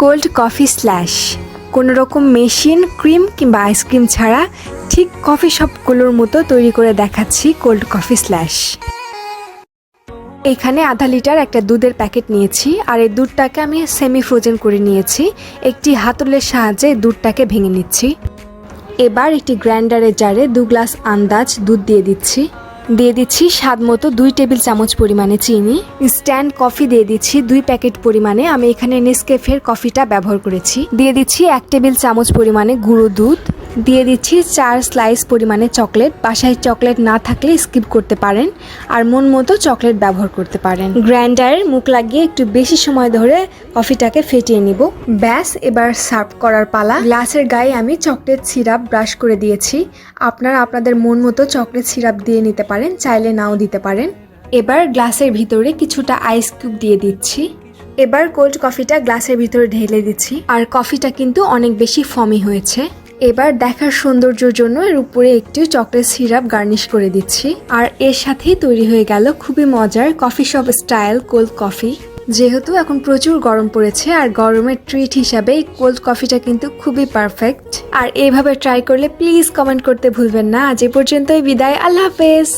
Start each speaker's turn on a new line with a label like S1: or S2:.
S1: Cold coffee slash. কোনো রকম machine, cream কিংবা আইসক্রিম ছাড়া ঠিক কফি শপগুলোর মতো তৈরি করে দেখাচ্ছি কোল্ড কফি স্ল্যাশ। এখানে আধা লিটার একটা দুধের প্যাকেট নিয়েছি, আর এই দুধটাকে আমি সেমি ফ্রোজেন করে নিয়েছি। একটি হাতলের সাহায্যে দুধটাকে ভেঙে নিচ্ছি। এবার একটি গ্রাইন্ডারের জারে 2 গ্লাস আন্দাজ দুধ দিয়ে দিচ্ছি স্বাদ মতো 2 টেবিল চামচ পরিমাণে চিনি। ইনস্ট্যান্ট কফি দিয়ে দিচ্ছি 2 প্যাকেট পরিমাণে, আমি এখানে নেসক্যাফের কফিটা ব্যবহার করেছি। দিয়ে দিচ্ছি 1 টেবিল চামচ পরিমাণে গুঁড়ো দুধ। দিয়ে দিচ্ছি 4 স্লাইস পরিমাণে চকলেট। বাসায় চকলেট না থাকলে স্কিপ করতে পারেন, আর মন মতো চকলেট ব্যবহার করতে পারেন। গ্রাইন্ডারের মুখ লাগিয়ে একটু বেশি সময় ধরে কফিটাকে ফেটিয়ে নিব। ব্যাস, এবার সার্ভ করার পালা। গ্লাসের গায়ে আমি চকলেট সিরাপ ব্রাশ করে দিয়েছি। আপনারা আপনাদের মন মতো চকলেট সিরাপ দিয়ে নিতে পারেন, চাইলে নাও দিতে পারেন। এবার গ্লাসের ভিতরে কিছুটা আইস কিউব দিয়ে দিচ্ছি। এবার কোল্ড কফিটা গ্লাসের ভিতরে ঢেলে দিচ্ছি, আর কফিটা কিন্তু অনেক বেশি ফমি হয়েছে। এবার দেখার সৌন্দর্যের জন্য এর উপরে একটু চকলেট সিরাপ গার্নিশ করে দিচ্ছি, আর এর সাথেই তৈরি হয়ে গেল খুবই মজার coffee shop style cold coffee. যেহেতু এখন প্রচুর গরম পড়েছে, আর গরমের ট্রিট হিসাবে এই কোল্ড কফিটা কিন্তু খুবই পারফেক্ট। আর এইভাবে ট্রাই করলে প্লিজ কমেন্ট করতে ভুলবেন না। আজ এ পর্যন্তই বিদায়, আল্লাহ হাফেজ।